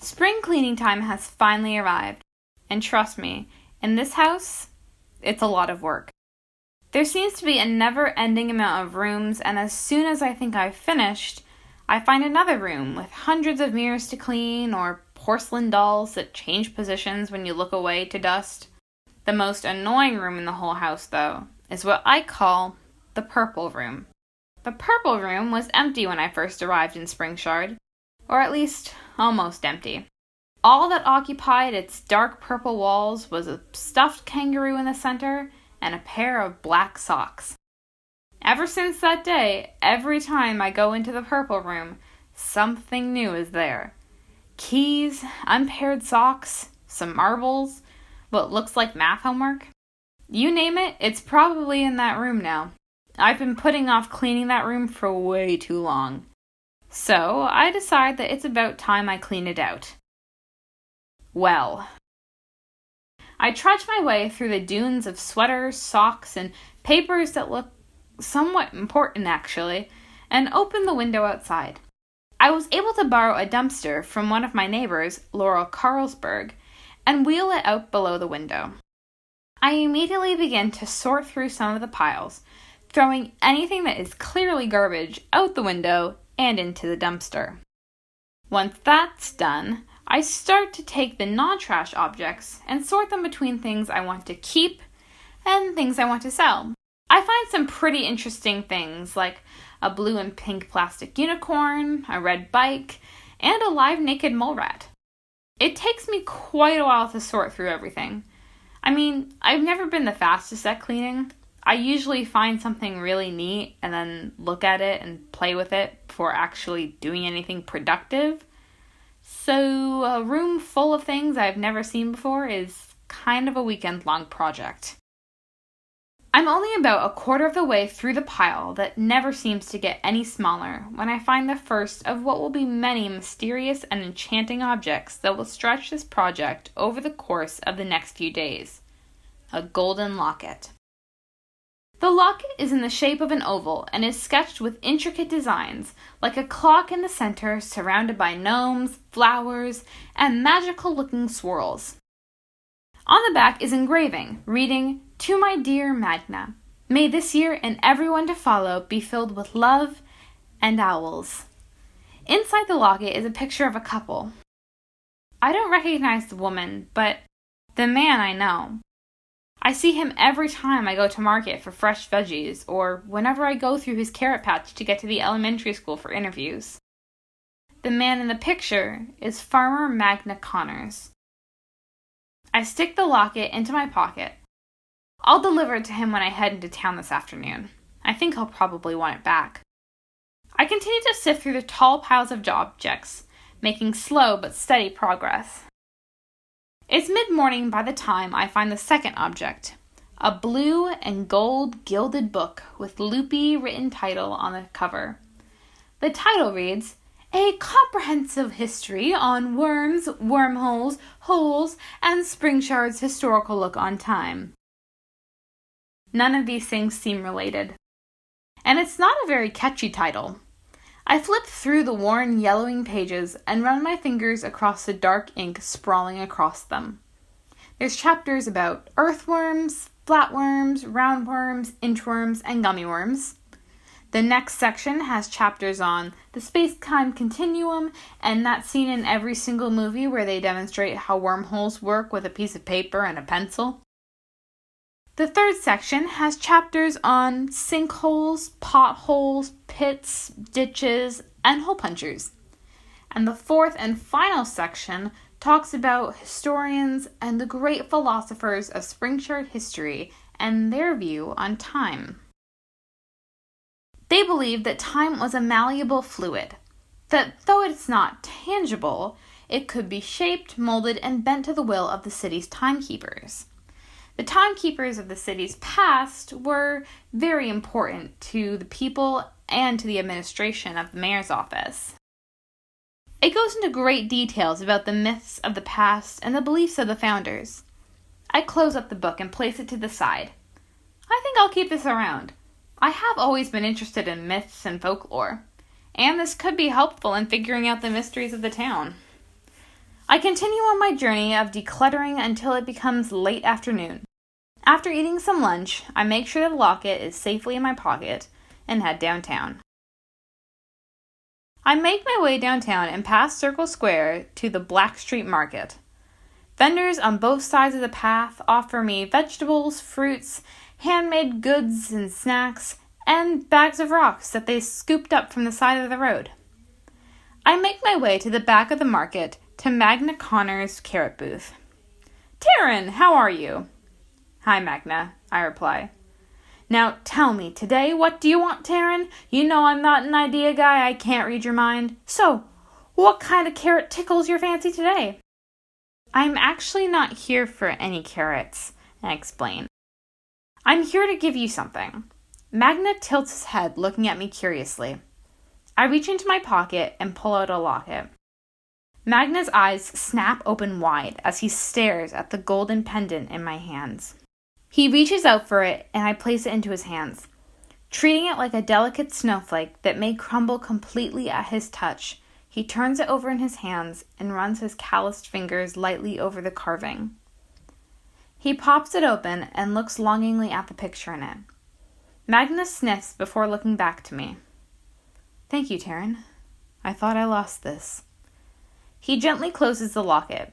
Spring cleaning time has finally arrived, and trust me, in this house, it's a lot of work. There seems to be a never-ending amount of rooms, and as soon as I think I've finished, I find another room with hundreds of mirrors to clean or porcelain dolls that change positions when you look away to dust. The most annoying room in the whole house, though, is what I call the purple room. The purple room was empty when I first arrived in Springshard, or at least almost empty. All that occupied its dark purple walls was a stuffed kangaroo in the center and a pair of black socks. Ever since that day, every time I go into the purple room, something new is there. Keys, unpaired socks, some marbles, what looks like math homework. You name it, it's probably in that room now. I've been putting off cleaning that room for way too long. So I decide that it's about time I clean it out. Well, I trudge my way through the dunes of sweaters, socks, and papers that look somewhat important actually, and open the window outside. I was able to borrow a dumpster from one of my neighbors, Laurel Carlsberg, and wheel it out below the window. I immediately begin to sort through some of the piles, throwing anything that is clearly garbage out the window and into the dumpster. Once that's done, I start to take the non-trash objects and sort them between things I want to keep and things I want to sell. I find some pretty interesting things like a blue and pink plastic unicorn, a red bike, and a live naked mole rat. It takes me quite a while to sort through everything. I mean, I've never been the fastest at cleaning. I usually find something really neat and then look at it and play with it before actually doing anything productive. So a room full of things I've never seen before is kind of a weekend-long project. I'm only about a quarter of the way through the pile that never seems to get any smaller when I find the first of what will be many mysterious and enchanting objects that will stretch this project over the course of the next few days. A golden locket. The locket is in the shape of an oval and is sketched with intricate designs, like a clock in the center surrounded by gnomes, flowers, and magical-looking swirls. On the back is engraving, reading, "To my dear Magna, may this year and everyone to follow be filled with love and owls." Inside the locket is a picture of a couple. I don't recognize the woman, but the man I know. I see him every time I go to market for fresh veggies, or whenever I go through his carrot patch to get to the elementary school for interviews. The man in the picture is Farmer Magna Connors. I stick the locket into my pocket. I'll deliver it to him when I head into town this afternoon. I think he'll probably want it back. I continue to sift through the tall piles of objects, making slow but steady progress. It's mid-morning by the time I find the second object, a blue and gold gilded book with loopy written title on the cover. The title reads, "A Comprehensive History on Worms, Wormholes, Holes, and Springshard's Historical Look on Time." None of these things seem related. And it's not a very catchy title. I flip through the worn, yellowing pages and run my fingers across the dark ink sprawling across them. There's chapters about earthworms, flatworms, roundworms, inchworms, and gummy worms. The next section has chapters on the space-time continuum and that scene in every single movie where they demonstrate how wormholes work with a piece of paper and a pencil. The third section has chapters on sinkholes, potholes, pits, ditches, and hole punchers. And the fourth and final section talks about historians and the great philosophers of Springshard history and their view on time. They believed that time was a malleable fluid, that though it's not tangible, it could be shaped, molded, and bent to the will of the city's timekeepers. The timekeepers of the city's past were very important to the people and to the administration of the mayor's office. It goes into great details about the myths of the past and the beliefs of the founders. I close up the book and place it to the side. I think I'll keep this around. I have always been interested in myths and folklore, and this could be helpful in figuring out the mysteries of the town. I continue on my journey of decluttering until it becomes late afternoon. After eating some lunch, I make sure the locket is safely in my pocket and head downtown. I make my way downtown and pass Circle Square to the Black Street Market. Vendors on both sides of the path offer me vegetables, fruits, handmade goods and snacks, and bags of rocks that they scooped up from the side of the road. I make my way to the back of the market to Magna Connor's carrot booth. "Taryn, how are you?" "Hi, Magna," I reply. "Now tell me, today, what do you want, Taryn? You know I'm not an idea guy, I can't read your mind. So, what kind of carrot tickles your fancy today?" "I'm actually not here for any carrots," I explain. "I'm here to give you something." Magna tilts his head, looking at me curiously. I reach into my pocket and pull out a locket. Magna's eyes snap open wide as he stares at the golden pendant in my hands. He reaches out for it, and I place it into his hands. Treating it like a delicate snowflake that may crumble completely at his touch, he turns it over in his hands and runs his calloused fingers lightly over the carving. He pops it open and looks longingly at the picture in it. Magna sniffs before looking back to me. "Thank you, Taryn. I thought I lost this." He gently closes the locket.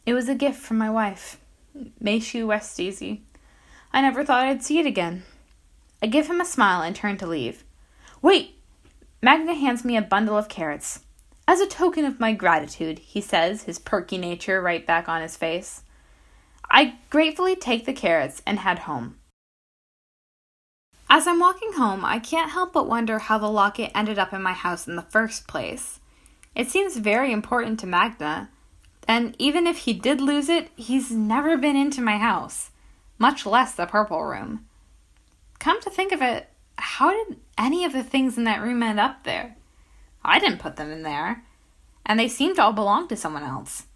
"It was a gift from my wife. May she rest easy. I never thought I'd see it again." I give him a smile and turn to leave. "Wait!" Magna hands me a bundle of carrots. "As a token of my gratitude," he says, his perky nature right back on his face. I gratefully take the carrots and head home. As I'm walking home, I can't help but wonder how the locket ended up in my house in the first place. It seems very important to Magna, and even if he did lose it, he's never been into my house, much less the purple room. Come to think of it, how did any of the things in that room end up there? I didn't put them in there, and they seem to all belong to someone else.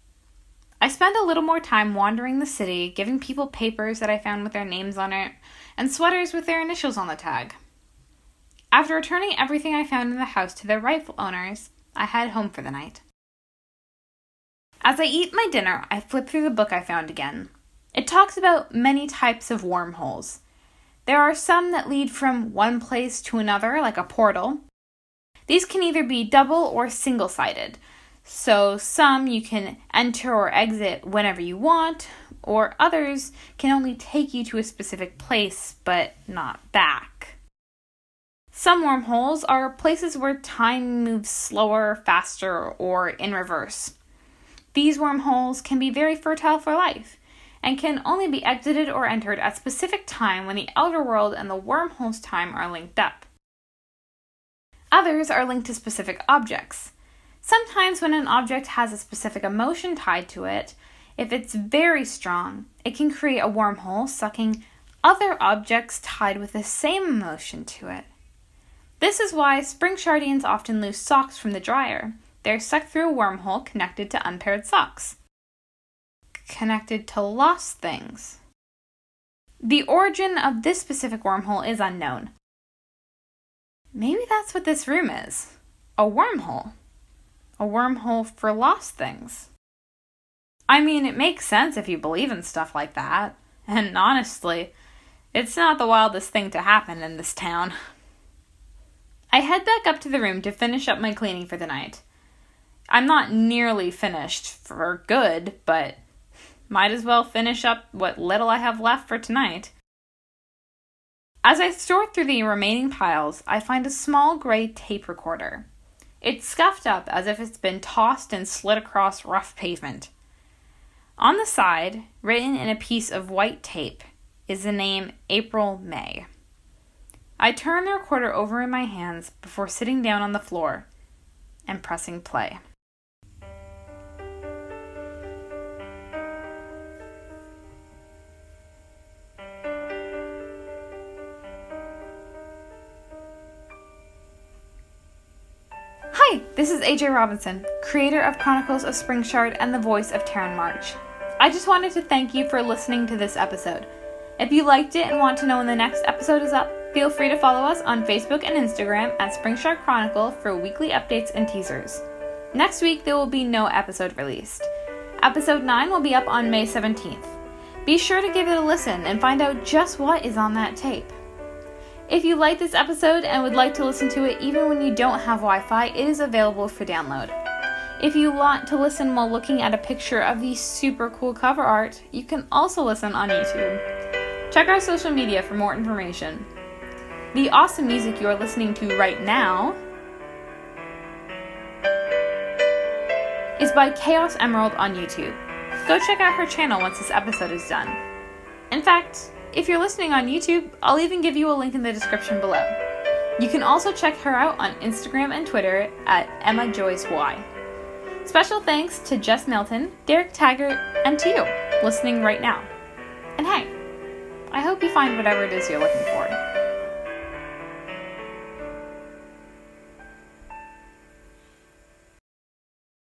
I spend a little more time wandering the city, giving people papers that I found with their names on it, and sweaters with their initials on the tag. After returning everything I found in the house to their rightful owners, I head home for the night. As I eat my dinner, I flip through the book I found again. It talks about many types of wormholes. There are some that lead from one place to another, like a portal. These can either be double or single-sided. So some you can enter or exit whenever you want, or others can only take you to a specific place, but not back. Some wormholes are places where time moves slower, faster, or in reverse. These wormholes can be very fertile for life, and can only be exited or entered at a specific time when the outer world and the wormhole's time are linked up. Others are linked to specific objects. Sometimes when an object has a specific emotion tied to it, if it's very strong, it can create a wormhole sucking other objects tied with the same emotion to it. This is why spring shardians often lose socks from the dryer. They're sucked through a wormhole connected to unpaired socks. Connected to lost things. The origin of this specific wormhole is unknown. Maybe that's what this room is. A wormhole. A wormhole for lost things. I mean, it makes sense if you believe in stuff like that. And honestly, it's not the wildest thing to happen in this town. I head back up to the room to finish up my cleaning for the night. I'm not nearly finished for good, but might as well finish up what little I have left for tonight. As I sort through the remaining piles, I find a small gray tape recorder. It's scuffed up as if it's been tossed and slid across rough pavement. On the side, written in a piece of white tape, is the name April May. I turn the recorder over in my hands before sitting down on the floor and pressing play. Hi, this is AJ Robinson, creator of Chronicles of Springshard and the voice of Taryn March. I just wanted to thank you for listening to this episode. If you liked it and want to know when the next episode is up, feel free to follow us on Facebook and Instagram at Springshard Chronicle for weekly updates and teasers. Next week, there will be no episode released. Episode 9 will be up on May 17th. Be sure to give it a listen and find out just what is on that tape. If you like this episode and would like to listen to it even when you don't have Wi-Fi, it is available for download. If you want to listen while looking at a picture of the super cool cover art, you can also listen on YouTube. Check our social media for more information. The awesome music you are listening to right now is by Chaos Emerald on YouTube. Go check out her channel once this episode is done. In fact, if you're listening on YouTube, I'll even give you a link in the description below. You can also check her out on Instagram and Twitter at EmmaJoyceY. Special thanks to Jess Milton, Derek Taggart, and to you, listening right now. And hey, I hope you find whatever it is you're looking for.